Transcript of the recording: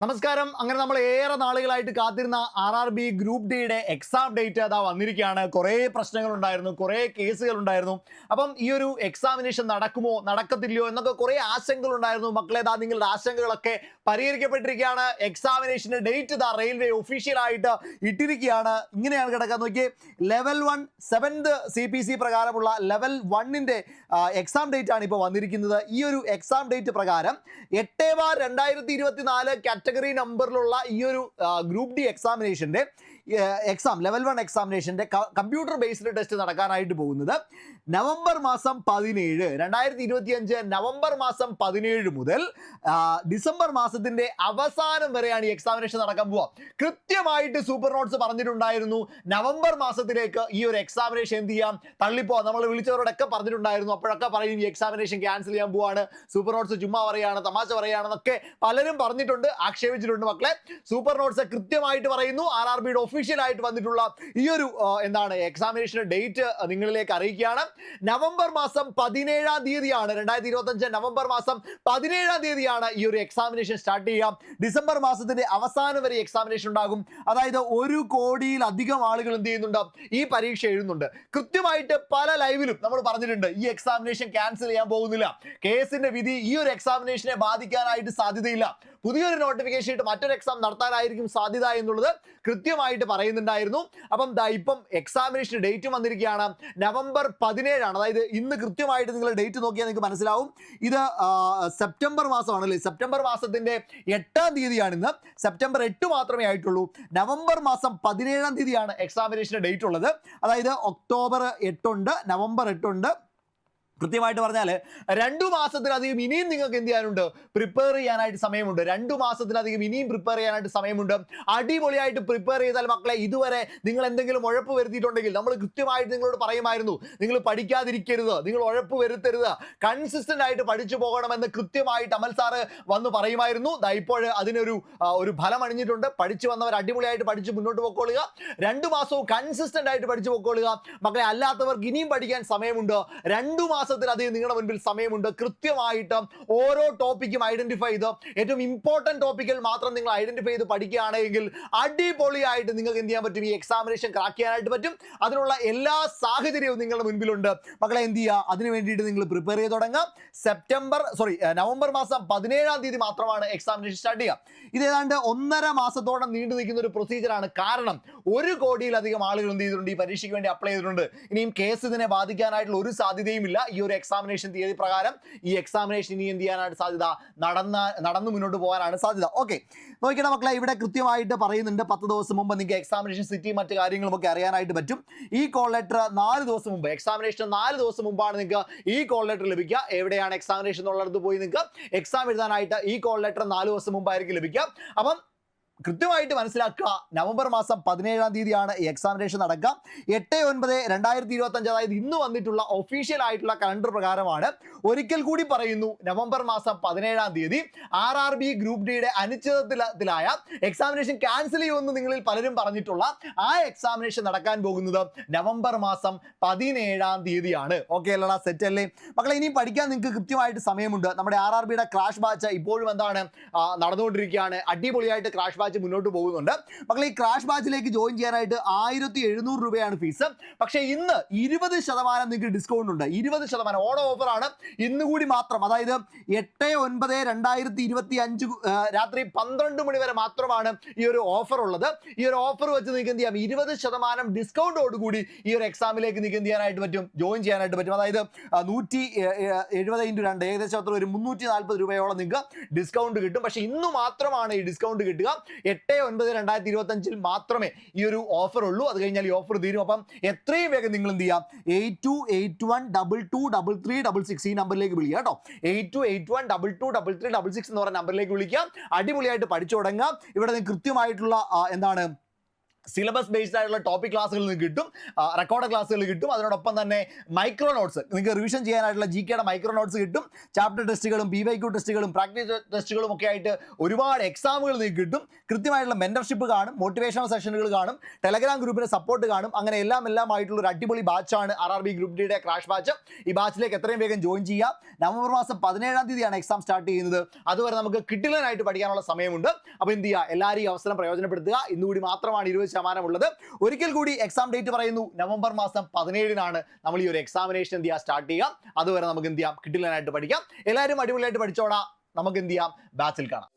നമസ്കാരം. അങ്ങനെ നമ്മൾ ഏറെ നാളുകളായിട്ട് കാത്തിരുന്ന RRB ഗ്രൂപ്പ് ഡിയുടെ എക്സാം ഡേറ്റ് അതാ വന്നിരിക്കുകയാണ്. കുറേ പ്രശ്നങ്ങൾ ഉണ്ടായിരുന്നു, കുറേ കേസുകൾ ഉണ്ടായിരുന്നു. അപ്പം ഈ ഒരു എക്സാമിനേഷൻ നടക്കുമോ നടക്കത്തില്ലയോ എന്നൊക്കെ കുറേ ആശങ്കകൾ ഉണ്ടായിരുന്നു. മക്കളെ, ഇതാ നിങ്ങളുടെ ആശങ്കകളൊക്കെ പരിഹരിക്കപ്പെട്ടിരിക്കുകയാണ്. എക്സാമിനേഷന്റെ ഡേറ്റ് ഇതാ റെയിൽവേ ഒഫീഷ്യലായിട്ട് ഇട്ടിരിക്കുകയാണ്. ഇങ്ങനെയാണ് കിടക്കാൻ നോക്കിയേ. ലെവൽ 1 7th CPC പ്രകാരമുള്ള ലെവൽ 1ന്റെ എക്സാം ഡേറ്റ് ആണ് ഇപ്പോൾ വന്നിരിക്കുന്നത്. ഈ ഒരു എക്സാം ഡേറ്റ് പ്രകാരം 8/2024 കാറ്റഗറി നമ്പറിലുള്ള ഈ ഒരു ഗ്രൂപ്പ് ഡി എക്സാമിനേഷൻ്റെ ലെവൽ 1 എക്സാമിനേഷൻ്റെ കമ്പ്യൂട്ടർ ബേസ്ഡ് ടെസ്റ്റ് നടക്കാനായിട്ട് പോകുന്നത് നവംബർ മാസം 17 2025 നവംബർ മാസം 17 മുതൽ ഡിസംബർ മാസത്തിൻ്റെ അവസാനം വരെയാണ് ഈ എക്സാമിനേഷൻ നടക്കാൻ പോവുക. കൃത്യമായിട്ട് സൂപ്പർ നോട്ട്സ് പറഞ്ഞിട്ടുണ്ടായിരുന്നു നവംബർ മാസത്തിലേക്ക് ഈ ഒരു എക്സാമിനേഷൻ എന്ത് ചെയ്യാം, തള്ളിപ്പോവാം. നമ്മൾ വിളിച്ചവരോടൊക്കെ പറഞ്ഞിട്ടുണ്ടായിരുന്നു. അപ്പോഴൊക്കെ പറയും ഈ എക്സാമിനേഷൻ ക്യാൻസൽ ചെയ്യാൻ പോവാണ്, സൂപ്പർ നോട്ട്സ് ചുമ്മാ പറയുകയാണ്, തമാശ പറയുകയാണെന്നൊക്കെ പലരും പറഞ്ഞിട്ടുണ്ട്, ആക്ഷേപിച്ചിട്ടുണ്ട്. മക്കളെ, സൂപ്പർ നോട്ട്സ് കൃത്യമായിട്ട് പറയുന്നു. RRBയുടെ ഒഫീഷ്യലായിട്ട് വന്നിട്ടുള്ള ഈ ഒരു എക്സാമിനേഷൻ ഡേറ്റ് നിങ്ങളിലേക്ക് അറിയിക്കുകയാണ്. നവംബർ മാസം 17 തീയതിയാണ് 2025 നവംബർ മാസം 17 ഈ ഒരു എക്സാമിനേഷൻ സ്റ്റാർട്ട് ചെയ്യാം. ഡിസംബർ മാസത്തിന്റെ അവസാനം വരെ എക്സാമിനേഷൻ ഉണ്ടാകും. അതായത് 1 കോടിയിലധികം ആളുകൾ എന്ത് ചെയ്യുന്നുണ്ട്, ഈ പരീക്ഷ എഴുതുന്നുണ്ട്. കൃത്യമായിട്ട് പല ലൈവിലും നമ്മൾ പറഞ്ഞിട്ടുണ്ട് ഈ എക്സാമിനേഷൻ ക്യാൻസൽ ചെയ്യാൻ പോകുന്നില്ല. കേസിന്റെ വിധി ഈ ഒരു എക്സാമിനേഷനെ ബാധിക്കാനായിട്ട് സാധ്യതയില്ല. പുതിയൊരു നോട്ടിഫിക്കേഷൻ ഇട്ട് മറ്റൊരു എക്സാം നടത്താനായിരിക്കും സാധ്യത എന്നുള്ളത് കൃത്യമായിട്ട് പറയുന്നുണ്ടായിരുന്നു. അപ്പം ഇപ്പം എക്സാമിനേഷൻ ഡേറ്റ് വന്നിരിക്കുകയാണ്. നവംബർ 17 അതായത് ഇന്ന് കൃത്യമായിട്ട് നിങ്ങൾ ഡേറ്റ് നോക്കിയാൽ നിങ്ങൾക്ക് മനസ്സിലാവും. ഇത് സെപ്റ്റംബർ മാസമാണല്ലേ. സെപ്റ്റംബർ മാസത്തിന്റെ 8 തീയതിയാണ് ഇന്ന്. സെപ്റ്റംബർ 8 മാത്രമേ ആയിട്ടുള്ളൂ. നവംബർ മാസം 17 എക്സാമിനേഷൻ്റെ ഡേറ്റ് ഉള്ളത്. അതായത് ഒക്ടോബർ 8 ഉണ്ട്, നവംബർ 8 ഉണ്ട്. കൃത്യമായിട്ട് പറഞ്ഞാൽ 2 മാസത്തിലധികം ഇനിയും നിങ്ങൾക്ക് എന്ത് ചെയ്യാനുണ്ട്, പ്രിപ്പയർ ചെയ്യാനായിട്ട് സമയമുണ്ട്. 2 മാസത്തിലധികം ഇനിയും പ്രിപ്പയർ ചെയ്യാനായിട്ട് സമയമുണ്ട്. അടിപൊളിയായിട്ട് പ്രിപ്പയർ ചെയ്താൽ മക്കളെ, ഇതുവരെ നിങ്ങൾ എന്തെങ്കിലും ഉഴപ്പ് വരുത്തിയിട്ടുണ്ടെങ്കിൽ നമ്മൾ കൃത്യമായിട്ട് നിങ്ങളോട് പറയുമായിരുന്നു, നിങ്ങൾ പഠിക്കാതിരിക്കരുത്, നിങ്ങൾ ഉഴപ്പ് വരുത്തരുത്, കൺസിസ്റ്റന്റ് ആയിട്ട് പഠിച്ചു പോകണമെന്ന് കൃത്യമായിട്ട് അമൽ സാറ് വന്ന് പറയുമായിരുന്നു. ഇപ്പോൾ അതിനൊരു ഫലം അണിഞ്ഞിട്ടുണ്ട്. പഠിച്ചു വന്നവർ അടിപൊളിയായിട്ട് പഠിച്ച് മുന്നോട്ട് പോയിക്കൊള്ളുക. 2 മാസവും കൺസിസ്റ്റന്റ് ആയിട്ട് പഠിച്ചു പോയിക്കൊള്ളുക മക്കളെ. അല്ലാത്തവർക്ക് ഇനിയും പഠിക്കാൻ സമയമുണ്ട്. 2 മാസത്തിലധികം നിങ്ങളുടെ മുൻപിൽ സമയമുണ്ട്. കൃത്യമായിട്ട് ഓരോ ടോപ്പിക്കും ഐഡന്റിഫൈ ചെയ്ത് ഏറ്റവും ഇമ്പോർട്ടന്റ് ടോപ്പിക്കിൽ മാത്രം നിങ്ങൾ ഐഡന്റിഫൈ ചെയ്ത് പഠിക്കുകയാണെങ്കിൽ അടിപൊളിയായിട്ട് നിങ്ങൾക്ക് എന്ത് ചെയ്യാൻ പറ്റും, ഈ എക്സാമിനേഷൻ ക്രാക്ക് ചെയ്യാനായിട്ട് പറ്റും. അതിനുള്ള എല്ലാ സാഹചര്യവും നിങ്ങളുടെ മുൻപിലുണ്ട് മക്കളെ. എന്ത് ചെയ്യുക, അതിന് വേണ്ടിയിട്ട് നിങ്ങൾ പ്രിപ്പയർ ചെയ്ത് തുടങ്ങാം. നവംബർ മാസം 17 മാത്രമാണ് എക്സാമിനേഷൻ സ്റ്റാർട്ട് ചെയ്യുക. ഇത് ഏതാണ്ട് 1.5 മാസത്തോളം നീണ്ടു നിൽക്കുന്ന ഒരു പ്രൊസീജിയറാണ്. കാരണം 1 കോടിയിലധികം ആളുകൾ എന്ത് ചെയ്തിട്ടുണ്ട്, ഈ പരീക്ഷയ്ക്ക് വേണ്ടി അപ്ലൈ ചെയ്തിട്ടുണ്ട്. ഇനിയും കേസ് ഇതിനെ ബാധിക്കാനായിട്ടുള്ള ഒരു സാധ്യതയും ഇല്ല. ഈ ഒരു എക്സാമിനേഷൻ തീയതി പ്രകാരം ഈ എക്സാമിനേഷൻ ഇനി എന്ത് ചെയ്യാനായിട്ട് സാധ്യത, നടന്നു മുന്നോട്ട് പോകാനാണ് സാധ്യത. ഓക്കെ, നോക്കിയിട്ട് മക്കളെ, ഇവിടെ കൃത്യമായിട്ട് പറയുന്നുണ്ട് 10 ദിവസം മുമ്പ് നിങ്ങൾക്ക് എക്സാമിനേഷൻ സിറ്റി മറ്റു കാര്യങ്ങളും ഒക്കെ അറിയാനായിട്ട് പറ്റും. ഈ കോൾ ലെറ്റർ 4 ദിവസം മുമ്പ്, എക്സാമിനേഷൻ 4 ദിവസം മുമ്പാണ് നിങ്ങൾക്ക് ഈ കോൾ ലെറ്റർ ലഭിക്കുക. എവിടെയാണ് എക്സാമിനേഷൻ എന്നുള്ളത് പോയി നിങ്ങൾക്ക് എക്സാം എഴുതാനായിട്ട് ഈ കോൾ ലെറ്റർ 4 ദിവസം മുമ്പായിരിക്കും ലഭിക്കുക. അപ്പം കൃത്യമായിട്ട് മനസ്സിലാക്കുക, നവംബർ മാസം 17 ഈ എക്സാമിനേഷൻ നടക്കുക. 8/9/2025 അതായത് ഇന്ന് വന്നിട്ടുള്ള ഒഫീഷ്യൽ ആയിട്ടുള്ള കലണ്ടർ പ്രകാരമാണ്. ഒരിക്കൽ കൂടി പറയുന്നു, നവംബർ മാസം 17 RRB ഗ്രൂപ്പ് ഡിയുടെ അനിശ്ചിതത്വത്തിലായ എക്സാമിനേഷൻ ക്യാൻസൽ ചെയ്യുമെന്ന് നിങ്ങളിൽ പലരും പറഞ്ഞിട്ടുള്ള ആ എക്സാമിനേഷൻ നടക്കാൻ പോകുന്നത് നവംബർ മാസം 17 ഓക്കെ അല്ലടാ, സെറ്റ് അല്ലേ മക്കളെ? ഇനിയും പഠിക്കാൻ നിങ്ങൾക്ക് കൃത്യമായിട്ട് സമയമുണ്ട്. നമ്മുടെ RRBയുടെ ക്രാഷ് ബാച്ച് ഇപ്പോഴും നടന്നുകൊണ്ടിരിക്കുകയാണ്. അടിപൊളിയായിട്ട് ക്രാഷ് ബാച്ച് മുന്നോട്ട് പോകുന്നുണ്ട് മക്കളെ. ഈ ക്രാഷ് ബാച്ചിലേക്ക് ജോയിൻ ചെയ്യാനായിട്ട് 1700 രൂപയാണ് ഫീസ്. പക്ഷേ ഇന്ന് 20% നിങ്ങൾക്ക് ഡിസ്കൗണ്ട് ഉണ്ട്. 20% ഓണം ഓഫറാണ്. ഇന്ന് കൂടി മാത്രം, അതായത് 8/9/2025 രാത്രി 12 മണി വരെ മാത്രമാണ് ഈ ഒരു ഓഫർ ഉള്ളത്. ഈ ഒരു ഓഫർ വെച്ച് നിങ്ങൾക്ക് എന്ത് ചെയ്യാം, 20% ഡിസ്കൗണ്ടോടുകൂടി ഈ ഒരു എക്സാമിലേക്ക് നിങ്ങൾക്ക് എന്ത് ചെയ്യാനായിട്ട് പറ്റും, ജോയിൻ ചെയ്യാനായിട്ട് പറ്റും. അതായത് 170 × 2 ഏകദേശം ഒരു 340 രൂപയോളം നിങ്ങൾക്ക് ഡിസ്കൗണ്ട് കിട്ടും. പക്ഷേ ഇന്ന് മാത്രമാണ് ഈ ഡിസ്കൗണ്ട് കിട്ടുക. 8/9/2025 മാത്രമേ ഈ ഒരു ഓഫർ ഉള്ളൂ. അത് കഴിഞ്ഞാൽ ഈ ഓഫർ തീരും. അപ്പം എത്രയും വേഗം നിങ്ങൾ എന്ത് ചെയ്യാം, 8281223366 ഈ നമ്പറിലേക്ക് വിളിക്കുക കേട്ടോ. 8281223366 എന്ന് പറയുന്ന നമ്പറിലേക്ക് വിളിക്കാം. അടിപൊളിയായിട്ട് പഠിച്ചു തുടങ്ങാം. ഇവിടെ കൃത്യമായിട്ടുള്ള സിലബസ് ബേസ്ഡ് ആയിട്ടുള്ള ടോപ്പിക് ക്ലാസ്സുകൾ നിങ്ങൾക്ക് കിട്ടും, റെക്കോർഡ് ക്ലാസ്സുകൾ കിട്ടും. അതിനോടൊപ്പം തന്നെ മൈക്രോ നോട്ട്സ്, നിങ്ങൾക്ക് റിവിഷൻ ചെയ്യാനായിട്ടുള്ള GKയുടെ മൈക്രോ നോട്ട്സ് കിട്ടും. ചാപ്റ്റർ ടെസ്റ്റുകളും PYQ ടെസ്റ്റുകളും പ്രാക്ടീസ് ടെസ്റ്റുകളും ഒക്കെ ആയിട്ട് ഒരുപാട് എക്സാമുകൾ നിങ്ങൾക്ക് കിട്ടും. കൃത്യമായിട്ടുള്ള മെന്റർഷിപ്പ് കാണും, മോട്ടിവേഷണൽ സെഷനുകൾ കാണും, ടെലഗ്രാം ഗ്രൂപ്പിന്റെ സപ്പോർട്ട് കാണും. അങ്ങനെ എല്ലാം ആയിട്ടുള്ള ഒരു അടിപൊളി ബാച്ചാണ് RRB ഗ്രൂപ്പ് ഡിയുടെ ക്രാഷ് ബാച്ച്. ഈ ബാച്ചിലേക്ക് എത്രയും വേഗം ജോയിൻ ചെയ്യാം. നവംബർ മാസം 17-ാം തീയതിയാണ് എക്സാം സ്റ്റാർട്ട് ചെയ്യുന്നത്. അതുവരെ നമുക്ക് കിട്ടില്ലനായിട്ട് പഠിക്കാനുള്ള സമയമുണ്ട്. അപ്പോൾ എന്ത് ചെയ്യുക, എല്ലാവരും ഈ അവസരം പ്രയോജനപ്പെടുത്തുക. ഇന്നുകൂടി മാത്രമാണ് 20% ഉള്ളത്. ഒരിക്കൽ കൂടി എക്സാം ഡേറ്റ് പറയുന്നു, നവംബർ മാസം 17-നാണ് നമ്മൾ ഈ ഒരു എക്സാമിനേഷൻ എന്ത് ചെയ്യുക സ്റ്റാർട്ട് ചെയ്യാം. അതുവരെ നമുക്ക് എന്ത് ചെയ്യാം, കിട്ടില്ലനായിട്ട് പഠിക്കാം. എല്ലാവരും അടിപൊളിയായിട്ട് പഠിച്ചോടാ. നമുക്ക് എന്ത് ചെയ്യാം, ബാച്ചിൽ കാണാം.